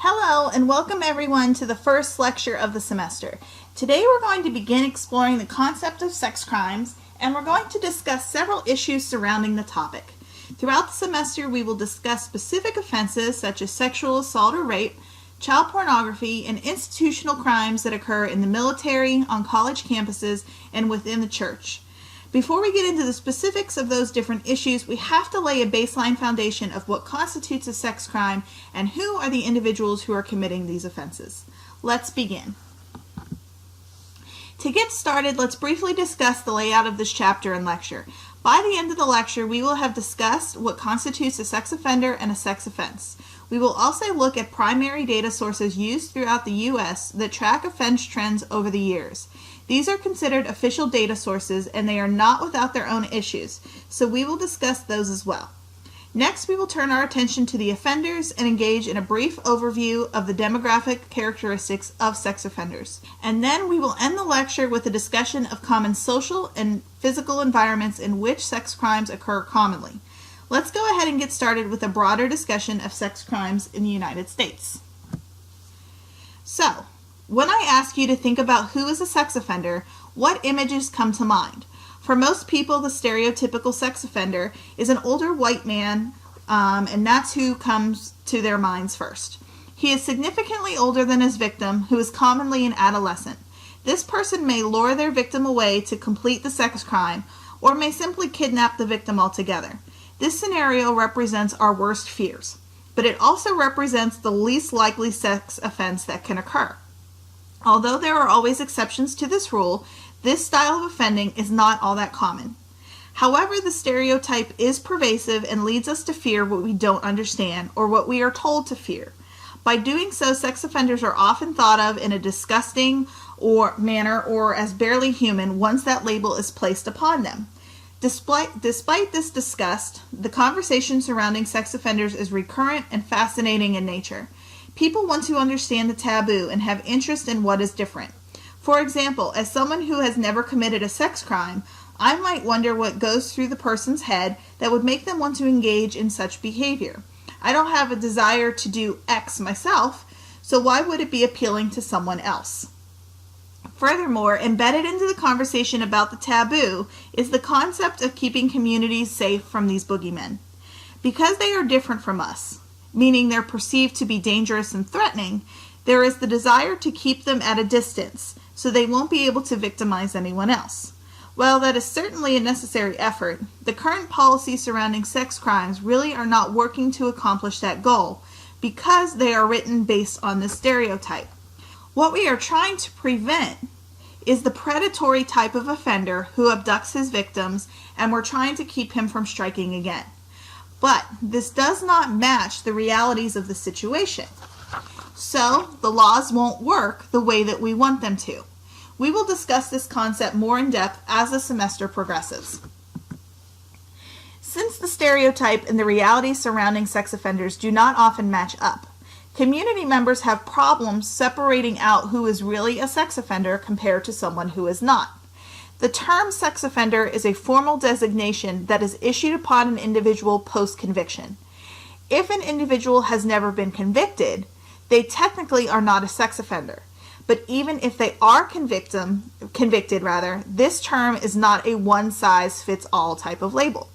Hello and welcome everyone to the first lecture of the semester. Today we're going to begin exploring the concept of sex crimes, and we're going to discuss several issues surrounding the topic. Throughout the semester we will discuss specific offenses such as sexual assault or rape, child pornography, and institutional crimes that occur in the military, on college campuses, and within the church. Before we get into the specifics of those different issues, we have to lay a baseline foundation of what constitutes a sex crime and who are the individuals who are committing these offenses. Let's begin. To get started, let's briefly discuss the layout of this chapter and lecture. By the end of the lecture, we will have discussed what constitutes a sex offender and a sex offense. We will also look at primary data sources used throughout the U.S. that track offense trends over the years. These are considered official data sources and they are not without their own issues, so we will discuss those as well. Next, we will turn our attention to the offenders and engage in a brief overview of the demographic characteristics of sex offenders. And then we will end the lecture with a discussion of common social and physical environments in which sex crimes occur commonly. Let's go ahead and get started with a broader discussion of sex crimes in the United States. So, when I ask you to think about who is a sex offender, what images come to mind? For most people, the stereotypical sex offender is an older white man, and that's who comes to their minds first. He is significantly older than his victim, who is commonly an adolescent. This person may lure their victim away to complete the sex crime, or may simply kidnap the victim altogether. This scenario represents our worst fears, but it also represents the least likely sex offense that can occur. Although there are always exceptions to this rule, this style of offending is not all that common. However, the stereotype is pervasive and leads us to fear what we don't understand or what we are told to fear. By doing so, sex offenders are often thought of in a disgusting manner or as barely human once that label is placed upon them. Despite this disgust, the conversation surrounding sex offenders is recurrent and fascinating in nature. People want to understand the taboo and have interest in what is different. For example, as someone who has never committed a sex crime, I might wonder what goes through the person's head that would make them want to engage in such behavior. I don't have a desire to do X myself, so why would it be appealing to someone else? Furthermore, embedded into the conversation about the taboo is the concept of keeping communities safe from these boogeymen. Because they are different from us, meaning they're perceived to be dangerous and threatening, there is the desire to keep them at a distance so they won't be able to victimize anyone else. While that is certainly a necessary effort, the current policies surrounding sex crimes really are not working to accomplish that goal because they are written based on this stereotype. What we are trying to prevent is the predatory type of offender who abducts his victims, and we're trying to keep him from striking again. But this does not match the realities of the situation. So the laws won't work the way that we want them to. We will discuss this concept more in depth as the semester progresses. Since the stereotype and the realities surrounding sex offenders do not often match up, community members have problems separating out who is really a sex offender compared to someone who is not. The term sex offender is a formal designation that is issued upon an individual post-conviction. If an individual has never been convicted, they technically are not a sex offender. But even if they are convicted, this term is not a one-size-fits-all type of label.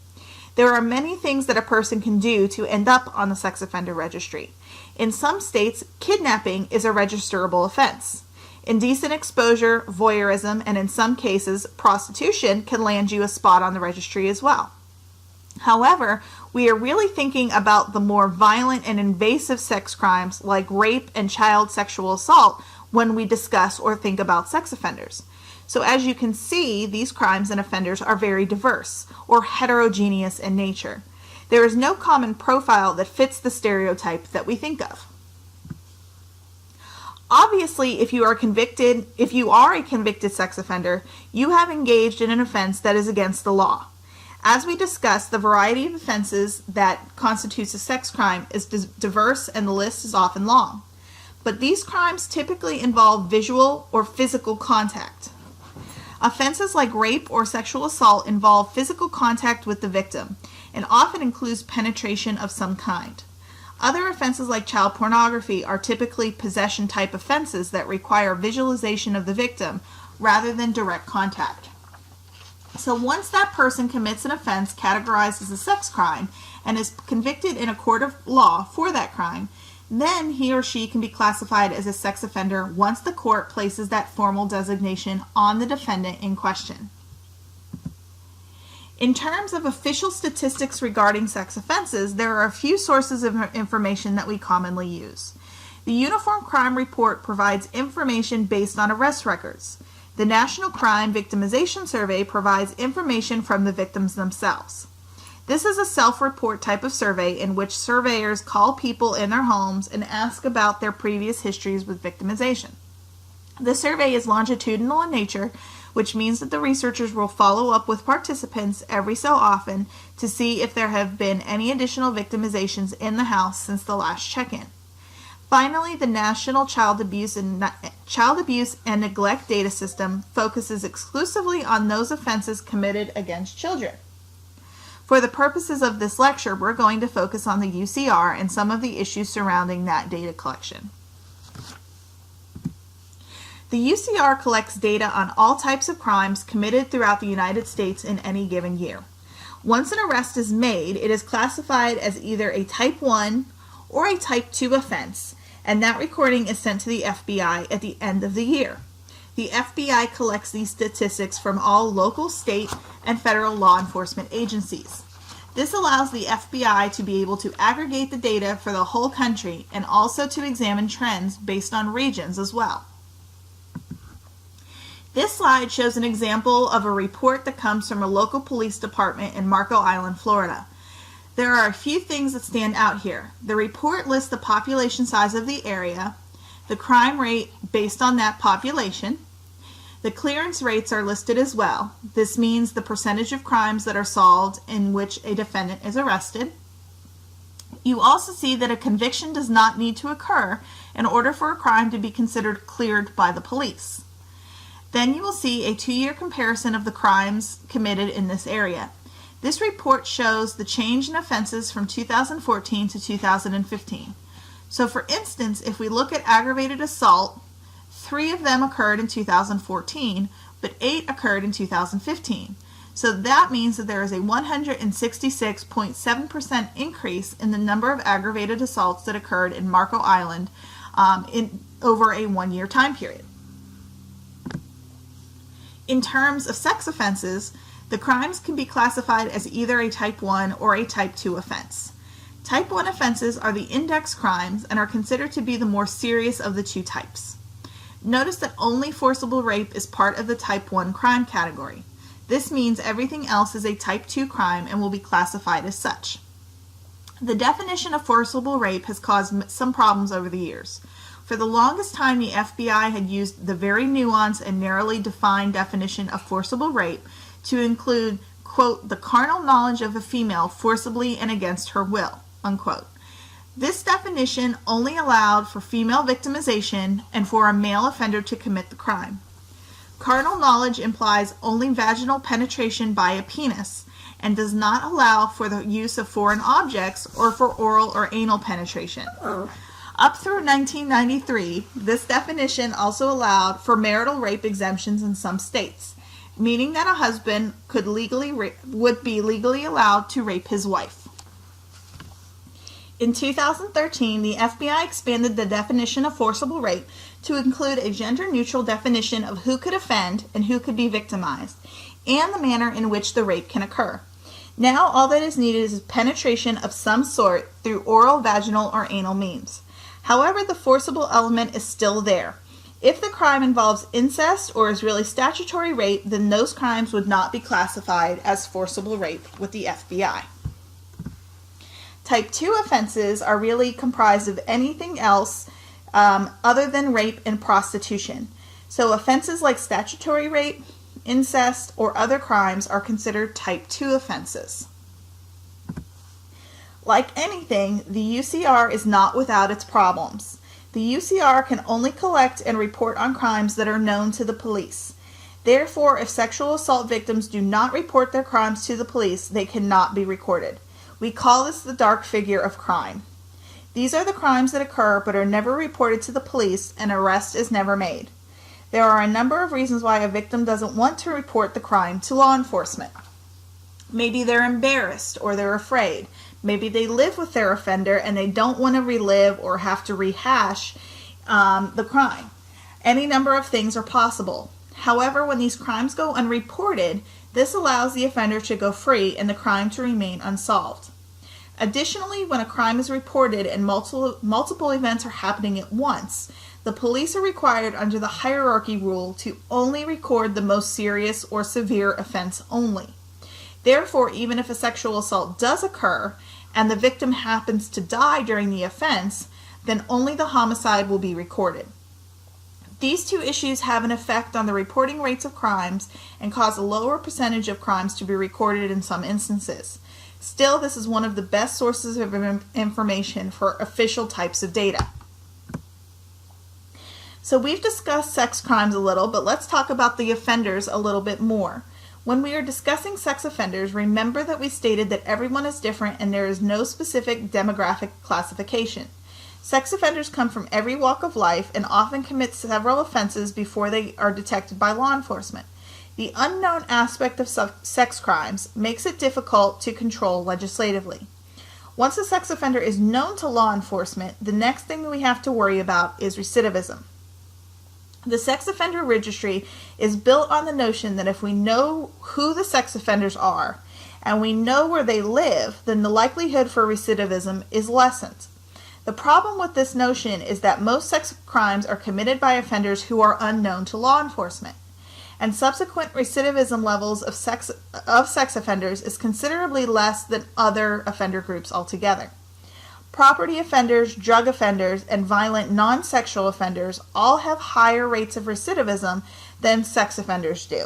There are many things that a person can do to end up on the sex offender registry. In some states, kidnapping is a registerable offense. Indecent exposure, voyeurism, and in some cases, prostitution can land you a spot on the registry as well. However, we are really thinking about the more violent and invasive sex crimes like rape and child sexual assault when we discuss or think about sex offenders. So as you can see, these crimes and offenders are very diverse or heterogeneous in nature. There is no common profile that fits the stereotype that we think of. Obviously, if you are a convicted sex offender, you have engaged in an offense that is against the law. As we discussed, the variety of offenses that constitutes a sex crime is diverse and the list is often long. But these crimes typically involve visual or physical contact. Offenses like rape or sexual assault involve physical contact with the victim and often includes penetration of some kind. Other offenses like child pornography are typically possession type offenses that require visualization of the victim rather than direct contact. So once that person commits an offense categorized as a sex crime and is convicted in a court of law for that crime, then he or she can be classified as a sex offender once the court places that formal designation on the defendant in question. In terms of official statistics regarding sex offenses, there are a few sources of information that we commonly use. The Uniform Crime Report provides information based on arrest records. The National Crime Victimization Survey provides information from the victims themselves. This is a self-report type of survey in which surveyors call people in their homes and ask about their previous histories with victimization. The survey is longitudinal in nature, which means that the researchers will follow up with participants every so often to see if there have been any additional victimizations in the house since the last check-in. Finally, the National Child Abuse and Neglect Data System focuses exclusively on those offenses committed against children. For the purposes of this lecture, we're going to focus on the UCR and some of the issues surrounding that data collection. The UCR collects data on all types of crimes committed throughout the United States in any given year. Once an arrest is made, it is classified as either a Type 1 or a Type 2 offense, and that recording is sent to the FBI at the end of the year. The FBI collects these statistics from all local, state, and federal law enforcement agencies. This allows the FBI to be able to aggregate the data for the whole country and also to examine trends based on regions as well. This slide shows an example of a report that comes from a local police department in Marco Island, Florida. There are a few things that stand out here. The report lists the population size of the area, the crime rate based on that population. The clearance rates are listed as well. This means the percentage of crimes that are solved in which a defendant is arrested. You also see that a conviction does not need to occur in order for a crime to be considered cleared by the police. Then you will see a 2-year comparison of the crimes committed in this area. This report shows the change in offenses from 2014 to 2015. So for instance, if we look at aggravated assault, 3 of them occurred in 2014, but 8 occurred in 2015. So that means that there is a 166.7% increase in the number of aggravated assaults that occurred in Marco Island over a 1-year time period. In terms of sex offenses, the crimes can be classified as either a Type 1 or a Type 2 offense. Type 1 offenses are the index crimes and are considered to be the more serious of the 2 types. Notice that only forcible rape is part of the Type 1 crime category. This means everything else is a Type 2 crime and will be classified as such. The definition of forcible rape has caused some problems over the years. For the longest time, the FBI had used the very nuanced and narrowly defined definition of forcible rape to include, quote, the carnal knowledge of a female forcibly and against her will, unquote. This definition only allowed for female victimization and for a male offender to commit the crime. Carnal knowledge implies only vaginal penetration by a penis and does not allow for the use of foreign objects or for oral or anal penetration. Up through 1993, this definition also allowed for marital rape exemptions in some states, meaning that a husband would be legally allowed to rape his wife. In 2013, the FBI expanded the definition of forcible rape to include a gender-neutral definition of who could offend and who could be victimized, and the manner in which the rape can occur. Now all that is needed is penetration of some sort through oral, vaginal, or anal means. However, the forcible element is still there. If the crime involves incest or is really statutory rape, then those crimes would not be classified as forcible rape with the FBI. Type 2 offenses are really comprised of anything else other than rape and prostitution. So offenses like statutory rape, incest, or other crimes are considered Type 2 offenses. Like anything, the UCR is not without its problems. The UCR can only collect and report on crimes that are known to the police. Therefore, if sexual assault victims do not report their crimes to the police, they cannot be recorded. We call this the dark figure of crime. These are the crimes that occur but are never reported to the police and arrest is never made. There are a number of reasons why a victim doesn't want to report the crime to law enforcement. Maybe they're embarrassed or they're afraid. Maybe they live with their offender and they don't want to relive or have to rehash the crime. Any number of things are possible. However, when these crimes go unreported, this allows the offender to go free and the crime to remain unsolved. Additionally, when a crime is reported and multiple events are happening at once, the police are required under the hierarchy rule to only record the most serious or severe offense only. Therefore, even if a sexual assault does occur and the victim happens to die during the offense, then only the homicide will be recorded. These two issues have an effect on the reporting rates of crimes and cause a lower percentage of crimes to be recorded in some instances. Still, this is one of the best sources of information for official types of data. So we've discussed sex crimes a little, but let's talk about the offenders a little bit more. When we are discussing sex offenders, remember that we stated that everyone is different and there is no specific demographic classification. Sex offenders come from every walk of life and often commit several offenses before they are detected by law enforcement. The unknown aspect of sex crimes makes it difficult to control legislatively. Once a sex offender is known to law enforcement, the next thing we have to worry about is recidivism. The sex offender registry is built on the notion that if we know who the sex offenders are and we know where they live, then the likelihood for recidivism is lessened. The problem with this notion is that most sex crimes are committed by offenders who are unknown to law enforcement, and subsequent recidivism levels of sex offenders is considerably less than other offender groups altogether. Property offenders, drug offenders, and violent non-sexual offenders all have higher rates of recidivism than sex offenders do.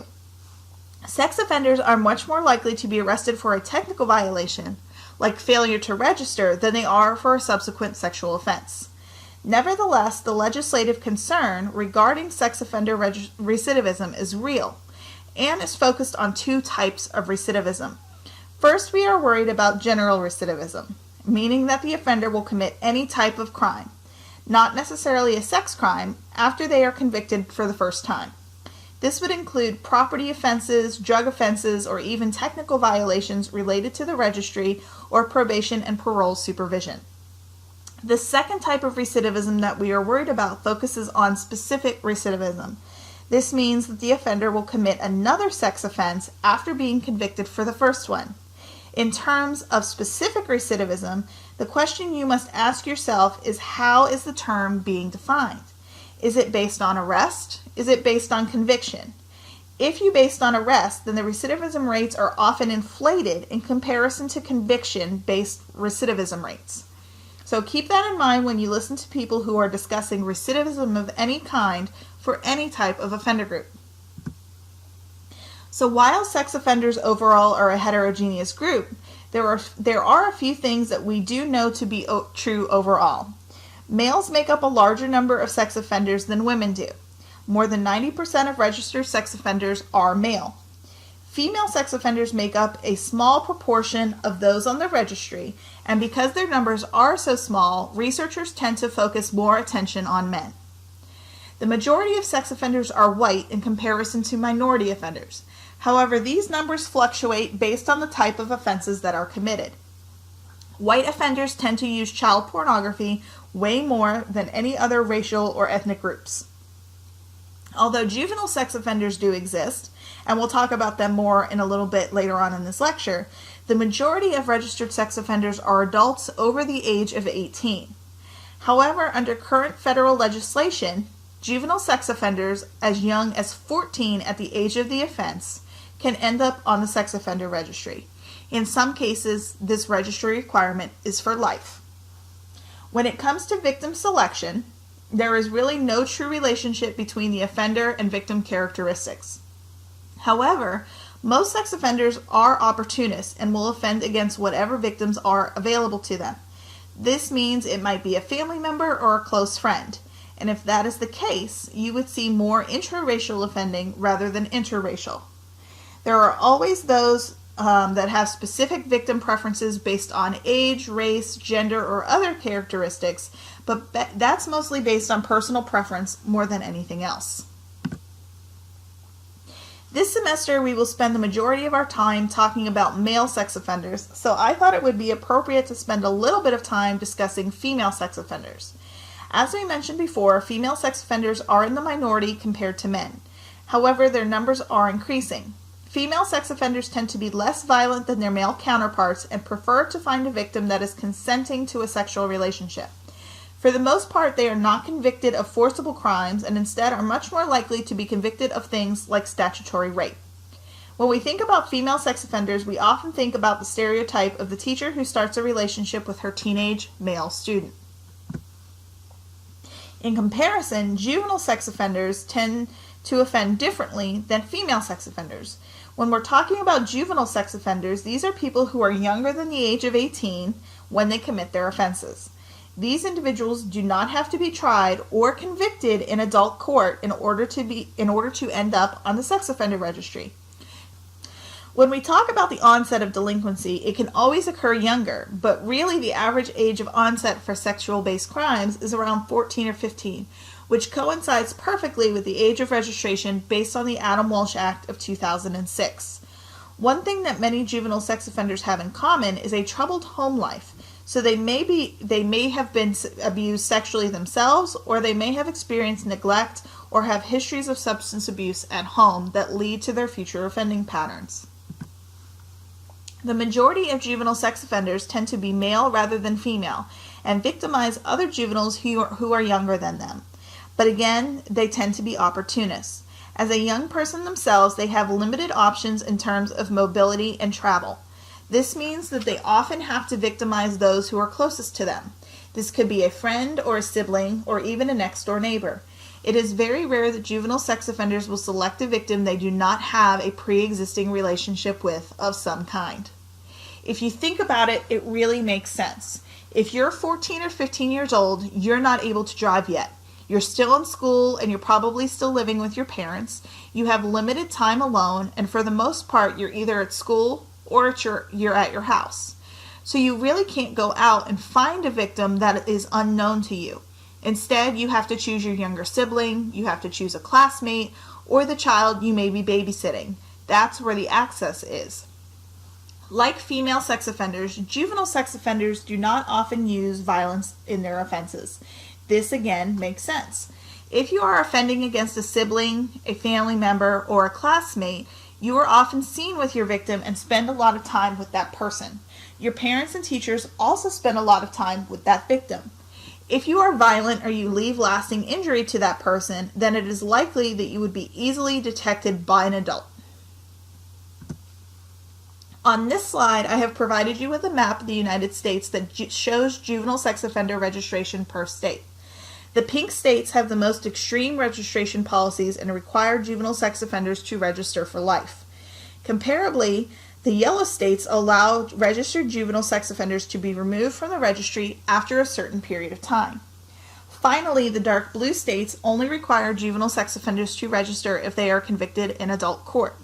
Sex offenders are much more likely to be arrested for a technical violation, like failure to register, than they are for a subsequent sexual offense. Nevertheless, the legislative concern regarding sex offender recidivism is real and is focused on two types of recidivism. First, we are worried about general recidivism, meaning that the offender will commit any type of crime, not necessarily a sex crime, after they are convicted for the first time. This would include property offenses, drug offenses, or even technical violations related to the registry or probation and parole supervision. The second type of recidivism that we are worried about focuses on specific recidivism. This means that the offender will commit another sex offense after being convicted for the first one. In terms of specific recidivism, the question you must ask yourself is, how is the term being defined? Is it based on arrest? Is it based on conviction? If you based on arrest, then the recidivism rates are often inflated in comparison to conviction-based recidivism rates. So keep that in mind when you listen to people who are discussing recidivism of any kind for any type of offender group. So while sex offenders overall are a heterogeneous group, there are a few things that we do know to be true overall. Males make up a larger number of sex offenders than women do. More than 90% of registered sex offenders are male. Female sex offenders make up a small proportion of those on the registry, and because their numbers are so small, researchers tend to focus more attention on men. The majority of sex offenders are white in comparison to minority offenders. However, these numbers fluctuate based on the type of offenses that are committed. White offenders tend to use child pornography way more than any other racial or ethnic groups. Although juvenile sex offenders do exist, and we'll talk about them more in a little bit later on in this lecture, the majority of registered sex offenders are adults over the age of 18. However, under current federal legislation, juvenile sex offenders as young as 14 at the age of the offense can end up on the sex offender registry. In some cases, this registry requirement is for life. When it comes to victim selection, there is really no true relationship between the offender and victim characteristics. However, most sex offenders are opportunists and will offend against whatever victims are available to them. This means it might be a family member or a close friend, and if that is the case, you would see more intraracial offending rather than interracial. There are always those that have specific victim preferences based on age, race, gender, or other characteristics, but that's mostly based on personal preference more than anything else. This semester, we will spend the majority of our time talking about male sex offenders, so I thought it would be appropriate to spend a little bit of time discussing female sex offenders. As we mentioned before, female sex offenders are in the minority compared to men. However, their numbers are increasing. Female sex offenders tend to be less violent than their male counterparts and prefer to find a victim that is consenting to a sexual relationship. For the most part, they are not convicted of forcible crimes and instead are much more likely to be convicted of things like statutory rape. When we think about female sex offenders, we often think about the stereotype of the teacher who starts a relationship with her teenage male student. In comparison, juvenile sex offenders tend to offend differently than female sex offenders. When we're talking about juvenile sex offenders, these are people who are younger than the age of 18 when they commit their offenses. These individuals do not have to be tried or convicted in adult court in order to end up on the sex offender registry. When we talk about the onset of delinquency, it can always occur younger, but really the average age of onset for sexual-based crimes is around 14 or 15, which coincides perfectly with the age of registration based on the Adam Walsh Act of 2006. One thing that many juvenile sex offenders have in common is a troubled home life. So they may have been abused sexually themselves, or they may have experienced neglect or have histories of substance abuse at home that lead to their future offending patterns. The majority of juvenile sex offenders tend to be male rather than female and victimize other juveniles who are younger than them. But again, they tend to be opportunists. As a young person themselves, they have limited options in terms of mobility and travel. This means that they often have to victimize those who are closest to them. This could be a friend or a sibling or even a next-door neighbor. It is very rare that juvenile sex offenders will select a victim they do not have a pre-existing relationship with of some kind. If you think about it, it really makes sense. If you're 14 or 15 years old, you're not able to drive yet. You're still in school and you're probably still living with your parents. You have limited time alone, and for the most part, you're either at school or you're at your house. So you really can't go out and find a victim that is unknown to you. Instead, you have to choose your younger sibling, you have to choose a classmate, or the child you may be babysitting. That's where the access is. Like female sex offenders, juvenile sex offenders do not often use violence in their offenses. This again makes sense. If you are offending against a sibling, a family member, or a classmate, you are often seen with your victim and spend a lot of time with that person. Your parents and teachers also spend a lot of time with that victim. If you are violent or you leave lasting injury to that person, then it is likely that you would be easily detected by an adult. On this slide, I have provided you with a map of the United States that shows juvenile sex offender registration per state. The pink states have the most extreme registration policies and require juvenile sex offenders to register for life. Comparably, the yellow states allow registered juvenile sex offenders to be removed from the registry after a certain period of time. Finally, the dark blue states only require juvenile sex offenders to register if they are convicted in adult court.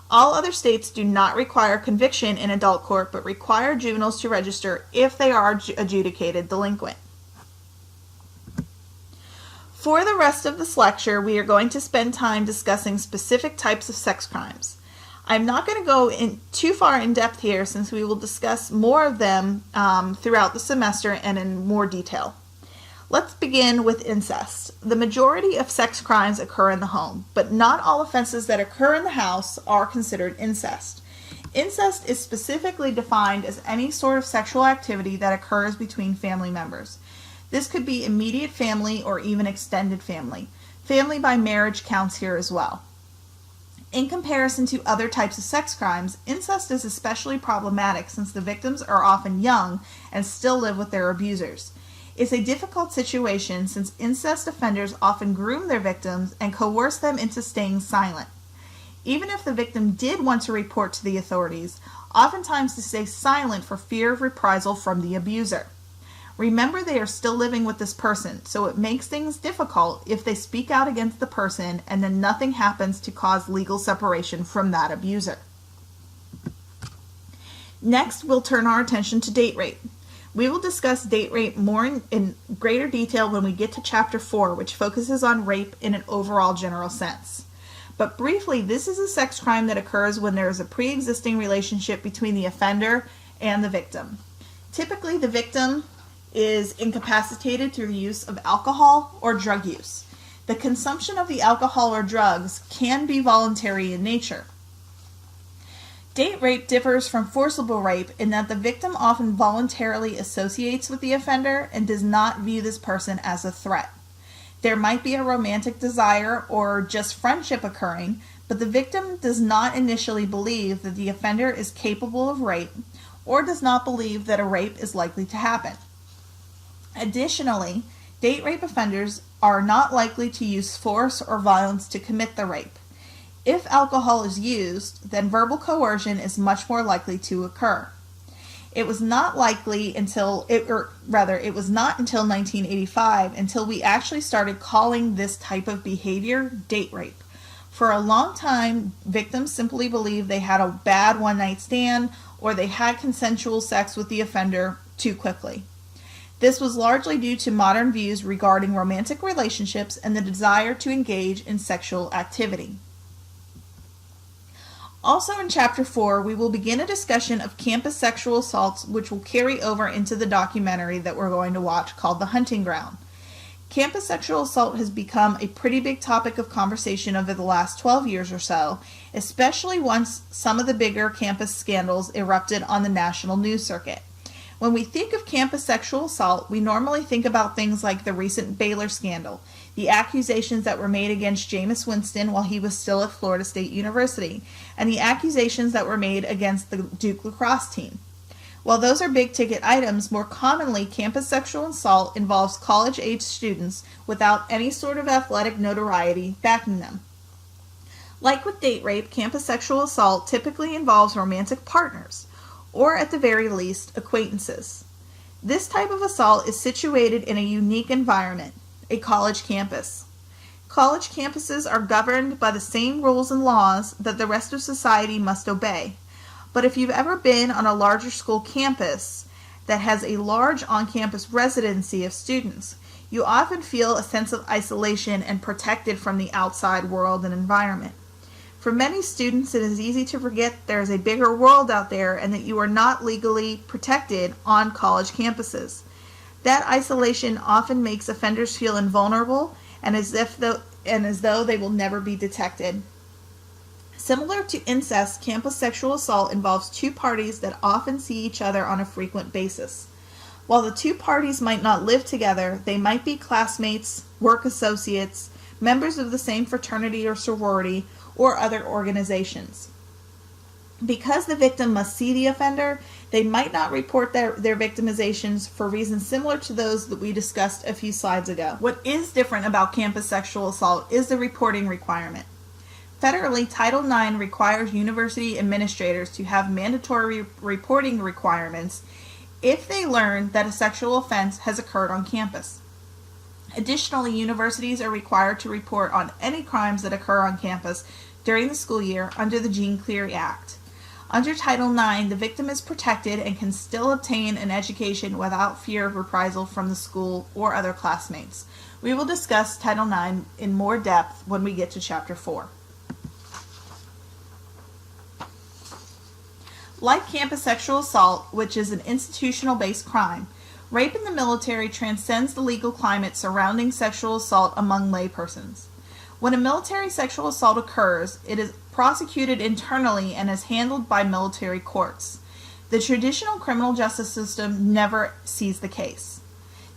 All other states do not require conviction in adult court, but require juveniles to register if they are adjudicated delinquent. For the rest of this lecture, we are going to spend time discussing specific types of sex crimes. I'm not going to go too far in depth here since we will discuss more of them throughout the semester and in more detail. Let's begin with incest. The majority of sex crimes occur in the home, but not all offenses that occur in the house are considered incest. Incest is specifically defined as any sort of sexual activity that occurs between family members. This could be immediate family or even extended family. Family by marriage counts here as well. In comparison to other types of sex crimes, incest is especially problematic since the victims are often young and still live with their abusers. It's a difficult situation since incest offenders often groom their victims and coerce them into staying silent. Even if the victim did want to report to the authorities, oftentimes they stay silent for fear of reprisal from the abuser. Remember, they are still living with this person, so it makes things difficult if they speak out against the person and then nothing happens to cause legal separation from that abuser. Next, we'll turn our attention to date rape. We will discuss date rape more in greater detail when we get to Chapter 4, which focuses on rape in an overall general sense. But briefly, this is a sex crime that occurs when there is a pre-existing relationship between the offender and the victim. Typically, the victim is incapacitated through the use of alcohol or drug use. The consumption of the alcohol or drugs can be voluntary in nature. Date rape differs from forcible rape in that the victim often voluntarily associates with the offender and does not view this person as a threat. There might be a romantic desire or just friendship occurring, but the victim does not initially believe that the offender is capable of rape or does not believe that a rape is likely to happen. Additionally, date rape offenders are not likely to use force or violence to commit the rape. If alcohol is used, then verbal coercion is much more likely to occur. It was not until 1985 until we actually started calling this type of behavior date rape. For a long time, victims simply believed they had a bad one-night stand or they had consensual sex with the offender too quickly. This was largely due to modern views regarding romantic relationships and the desire to engage in sexual activity. Also in Chapter 4, we will begin a discussion of campus sexual assaults, which will carry over into the documentary that we're going to watch called The Hunting Ground. Campus sexual assault has become a pretty big topic of conversation over the last 12 years or so, especially once some of the bigger campus scandals erupted on the national news circuit. When we think of campus sexual assault, we normally think about things like the recent Baylor scandal, the accusations that were made against Jameis Winston while he was still at Florida State University, and the accusations that were made against the Duke lacrosse team. While those are big-ticket items, more commonly, campus sexual assault involves college-age students without any sort of athletic notoriety backing them. Like with date rape, campus sexual assault typically involves romantic partners, or at the very least, acquaintances. This type of assault is situated in a unique environment, a college campus. College campuses are governed by the same rules and laws that the rest of society must obey. But if you've ever been on a larger school campus that has a large on-campus residency of students, you often feel a sense of isolation and protected from the outside world and environment. For many students, it is easy to forget there is a bigger world out there and that you are not legally protected on college campuses. That isolation often makes offenders feel invulnerable and as though they will never be detected. Similar to incest, campus sexual assault involves two parties that often see each other on a frequent basis. While the two parties might not live together, they might be classmates, work associates, members of the same fraternity or sorority, or other organizations. Because the victim must see the offender, they might not report their victimizations for reasons similar to those that we discussed a few slides ago. What is different about campus sexual assault is the reporting requirement. Federally, Title IX requires university administrators to have mandatory reporting requirements if they learn that a sexual offense has occurred on campus. Additionally, universities are required to report on any crimes that occur on campus during the school year under the Jean Cleary Act. Under Title IX, the victim is protected and can still obtain an education without fear of reprisal from the school or other classmates. We will discuss Title IX in more depth when we get to Chapter 4. Like campus sexual assault, which is an institutional-based crime, rape in the military transcends the legal climate surrounding sexual assault among laypersons. When a military sexual assault occurs, it is prosecuted internally and is handled by military courts. The traditional criminal justice system never sees the case.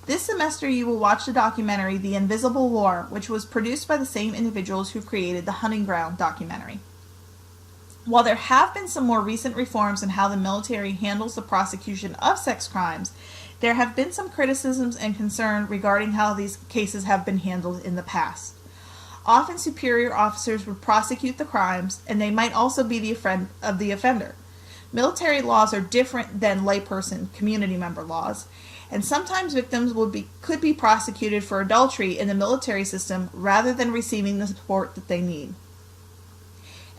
This semester you will watch the documentary The Invisible War, which was produced by the same individuals who created the Hunting Ground documentary. While there have been some more recent reforms in how the military handles the prosecution of sex crimes, there have been some criticisms and concern regarding how these cases have been handled in the past. Often superior officers would prosecute the crimes, and they might also be the friend of the offender. Military laws are different than layperson community member laws, and sometimes victims could be prosecuted for adultery in the military system rather than receiving the support that they need.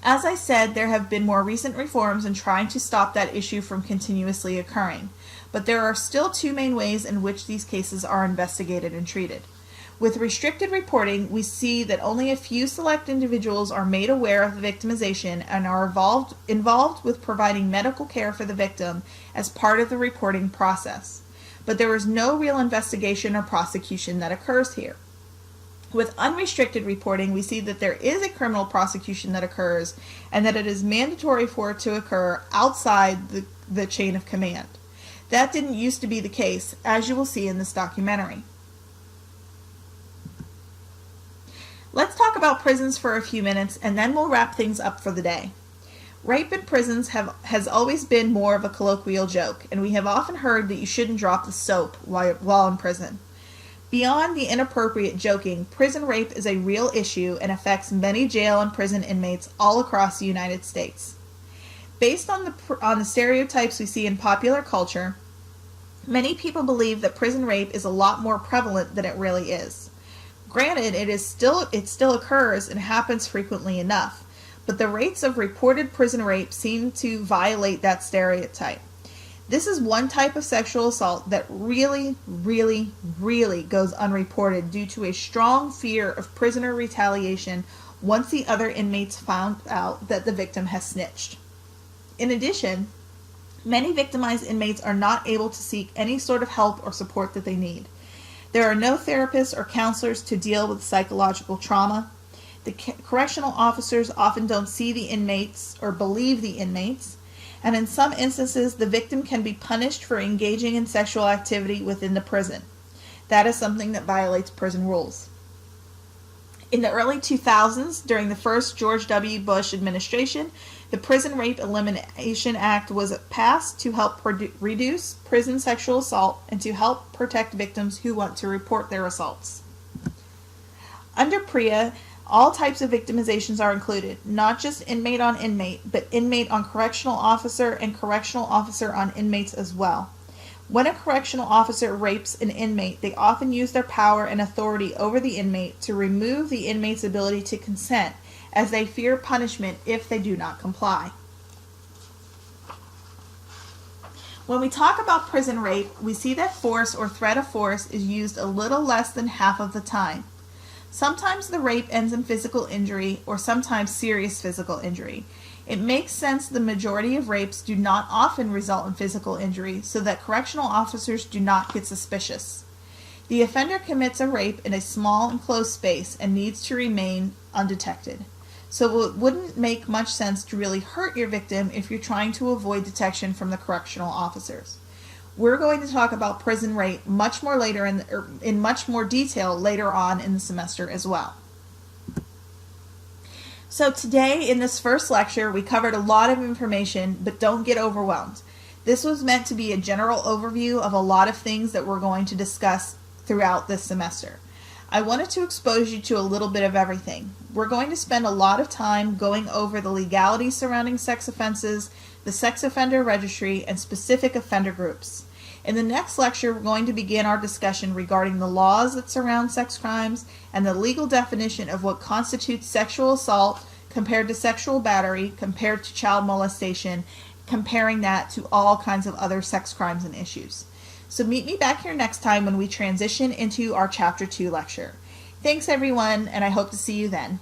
As I said, there have been more recent reforms in trying to stop that issue from continuously occurring, but there are still two main ways in which these cases are investigated and treated. With restricted reporting, we see that only a few select individuals are made aware of the victimization and are involved with providing medical care for the victim as part of the reporting process. But there is no real investigation or prosecution that occurs here. With unrestricted reporting, we see that there is a criminal prosecution that occurs and that it is mandatory for it to occur outside the chain of command. That didn't used to be the case, as you will see in this documentary. Let's talk about prisons for a few minutes and then we'll wrap things up for the day. Rape in prisons has always been more of a colloquial joke, and we have often heard that you shouldn't drop the soap while in prison. Beyond the inappropriate joking, prison rape is a real issue and affects many jail and prison inmates all across the United States. Based on the stereotypes we see in popular culture, many people believe that prison rape is a lot more prevalent than it really is. Granted, it still occurs and happens frequently enough, but the rates of reported prison rape seem to violate that stereotype. This is one type of sexual assault that really, really, really goes unreported due to a strong fear of prisoner retaliation once the other inmates found out that the victim has snitched. In addition, many victimized inmates are not able to seek any sort of help or support that they need. There are no therapists or counselors to deal with psychological trauma. The correctional officers often don't see the inmates or believe the inmates. And in some instances, the victim can be punished for engaging in sexual activity within the prison. That is something that violates prison rules. In the early 2000s, during the first George W. Bush administration, the Prison Rape Elimination Act was passed to help reduce prison sexual assault and to help protect victims who want to report their assaults. Under PREA, all types of victimizations are included, not just inmate on inmate, but inmate on correctional officer and correctional officer on inmates as well. When a correctional officer rapes an inmate, they often use their power and authority over the inmate to remove the inmate's ability to consent, as they fear punishment if they do not comply. When we talk about prison rape, we see that force or threat of force is used a little less than half of the time. Sometimes the rape ends in physical injury or sometimes serious physical injury. It makes sense the majority of rapes do not often result in physical injury so that correctional officers do not get suspicious. The offender commits a rape in a small enclosed space and needs to remain undetected. So it wouldn't make much sense to really hurt your victim if you're trying to avoid detection from the correctional officers. We're going to talk about prison rape much more later in much more detail later on in the semester as well. So today in this first lecture, we covered a lot of information, but don't get overwhelmed. This was meant to be a general overview of a lot of things that we're going to discuss throughout this semester. I wanted to expose you to a little bit of everything. We're going to spend a lot of time going over the legalities surrounding sex offenses, the sex offender registry, and specific offender groups. In the next lecture, we're going to begin our discussion regarding the laws that surround sex crimes and the legal definition of what constitutes sexual assault compared to sexual battery, compared to child molestation, comparing that to all kinds of other sex crimes and issues. So meet me back here next time when we transition into our Chapter 2 lecture. Thanks everyone, and I hope to see you then.